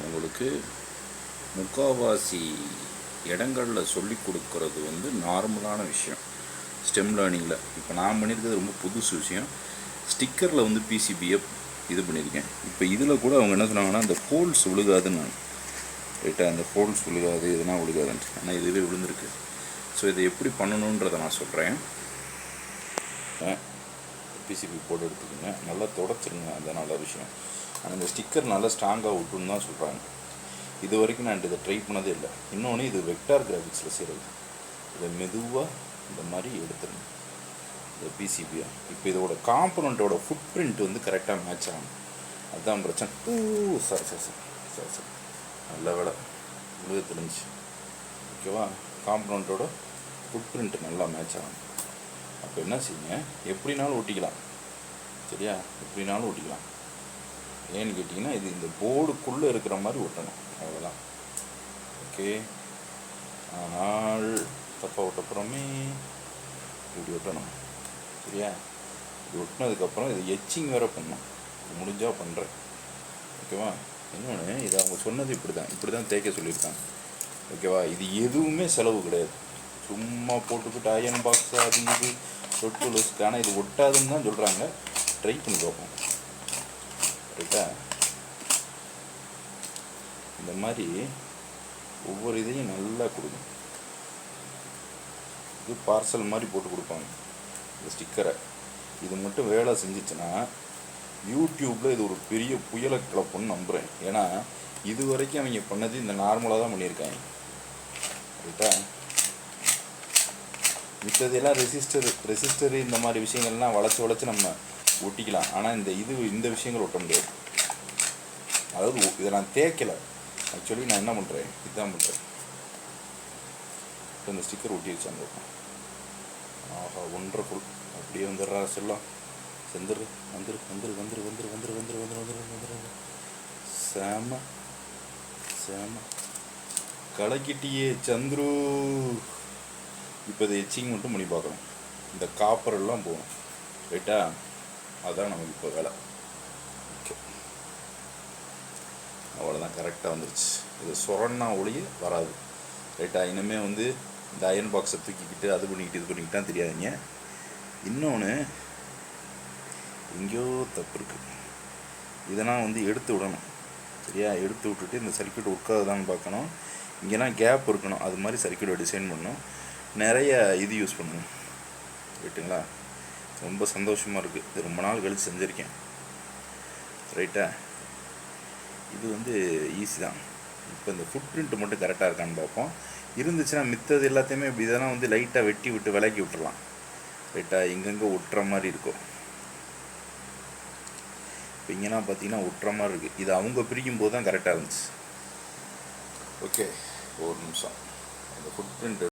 உங்களுக்கு முக்கால்வாசி இடங்களில் சொல்லி கொடுக்கறது வந்து நார்மலான விஷயம் ஸ்டெம் லேர்னிங்கில். இப்போ நான் பண்ணியிருக்கிறது ரொம்ப புதுசு விஷயம். ஸ்டிக்கரில் வந்து பிசிபியை இது பண்ணியிருக்கேன். இப்போ இதில் கூட அவங்க என்ன சொன்னாங்கன்னா, அந்த ஹோல்ஸ் விழுகாதுன்னு. ரைட்டாக, அந்த ஹோல்ஸ் விழுகாது, எதுனா விழுகாதுன்ட்டு. ஆனால் இதுவே விழுந்திருக்கு. ஸோ இதை எப்படி பண்ணணுன்றதை நான் சொல்கிறேன். பிசிபி போர்டு எடுத்துக்கோங்க, நல்லா தொடச்சிருங்க, அதுதான் நல்ல விஷயம். ஆனால் இந்த ஸ்டிக்கர் நல்லா ஸ்ட்ராங்காக விட்டுன்னு தான் சொல்கிறாங்க. இது வரைக்கும் நான் இதை ட்ரை பண்ணதே இல்லை. இன்னொன்று, இது வெக்டார் கிராஃபிக்ஸில் செய்கிறது. இதை மெதுவாக இந்த மாதிரி எடுத்துருங்க இந்த பிசிபியாக. இப்போ இதோட காம்பனண்ட்டோட ஃபுட் பிரிண்ட் வந்து கரெக்டாக மேட்ச் ஆகணும், அதுதான் பிரச்சனை. சார் நல்ல வேலை முழுக தெரிஞ்சு. ஓகேவா, காம்பனண்ட்டோட ஃபுட் பிரிண்ட் நல்லா மேட்ச் ஆகணும். அப்போ என்ன செய்யுங்க, எப்படினாலும் ஒட்டிக்கலாம். சரியா, எப்படினாலும் ஒட்டிக்கலாம். ஏன்னு கேட்டிங்கன்னா, இது இந்த போர்டுக்குள்ளே இருக்கிற மாதிரி ஒட்டணும், அவ்வளோதான். ஓகே, ஆனால் தப்பாக ஒட்டப்புறமே இப்படி ஒட்டணும். சரியா, இது ஒட்டினதுக்கப்புறம் இது எச்சிங் வேறு பண்ணணும். முடிஞ்சால் பண்ணுறேன். ஓகேவா. இன்னொன்று, இது அவங்க சொன்னது இப்படி தான் தேய்க்க சொல்லியிருக்காங்க. ஓகேவா, இது எதுவுமே செலவு கிடையாது. சும்மா போட்டுக்கிட்டு அயன் பாக்ஸ் அது இது தொட்டு லூஸ்க்கு. ஆனால் இது ஒட்டாதுன்னு தான் சொல்கிறாங்க. ட்ரை பண்ணி பார்ப்போம். ரைட்டா, இந்த மாதிரி ஒவ்வொரு இதையும் நல்லா கொடுங்க. இது பார்சல் மாதிரி போட்டு கொடுப்பாங்க இந்த ஸ்டிக்கரை. இது மட்டும் வேலை செஞ்சிச்சுன்னா யூடியூப்பில் இது ஒரு பெரிய புயலை கிளப்புன்னு நம்புகிறேன். ஏன்னா இது வரைக்கும் அவங்க பண்ணது இந்த நார்மலாக தான் பண்ணியிருக்காங்க. ரைட்டா, மித்ததெல்லாம் ரெசிஸ்டரு இந்த மாதிரி விஷயங்கள்லாம் வளைச்சி நம்ம ஒட்டிக்கலாம். ஆனால் இந்த விஷயங்கள் ஒட்ட முடியாது. அதாவது இதை நான் தேய்க்கலை. ஆக்சுவலி நான் என்ன பண்ணுறேன், இதுதான் பண்ணுறேன். இப்போ இந்த ஸ்டிக்கர் ஒட்டி வச்சாங்க. ஆஹா, ஒன்றரைக்குள் அப்படியே வந்துடுறா செல்லாம். வந்துரு. சேம கலக்கிட்டியே சந்துரு. இப்போ இதை எச்சிங் மட்டும் பண்ணி பார்க்கணும். இந்த காப்பர் எல்லாம் போகணும். ரைட்டா, அதுதான் நமக்கு இப்போ வேலை. ஓகே, அவ்வளோதான், கரெக்டாக வந்துருச்சு. இது சொரன்னா ஒளிய வராது. ரைட்டா, இனிமேல் வந்து இந்த அயன் பாக்ஸை தூக்கிக்கிட்டு அது பண்ணிக்கிட்டு தான் தெரியாதுங்க. இன்னொன்று, எங்கேயோ தப்பு இருக்குது. இதெல்லாம் வந்து எடுத்து விடணும். சரியா, எடுத்து விட்டுட்டு இந்த சர்க்யூட் ஒர்க் ஆகுதான்னு பார்க்கணும். இங்கெல்லாம் கேப் இருக்கணும். அது மாதிரி சர்க்யூட்டை டிசைன் பண்ணணும். நிறைய இது யூஸ் பண்ணணும். ரைட்டுங்களா, ரொம்ப சந்தோஷமாக இருக்குது. இது ரொம்ப நாள் கழித்து செஞ்சுருக்கேன். ரைட்டா, இது வந்து ஈஸி தான். இப்போ இந்த ஃபுட் பிரிண்ட் மட்டும் கரெக்டாக இருக்கான்னு பார்ப்போம். இருந்துச்சுன்னா மித்தது எல்லாத்தையுமே இதெல்லாம் வந்து லைட்டாக வெட்டி விட்டு விலக்கி விட்டுடலாம். ரைட்டா, எங்கெங்கே ஒட்டுற மாதிரி இருக்கும். இப்போ இங்கெல்லாம் பார்த்தீங்கன்னா ஒட்டுற மாதிரி இருக்குது. இது அவங்க பிரிக்கும் போது தான் கரெக்டாக இருந்துச்சு. ஓகே, ஒரு நிமிஷம். அந்த ஃபுட் பிரிண்ட்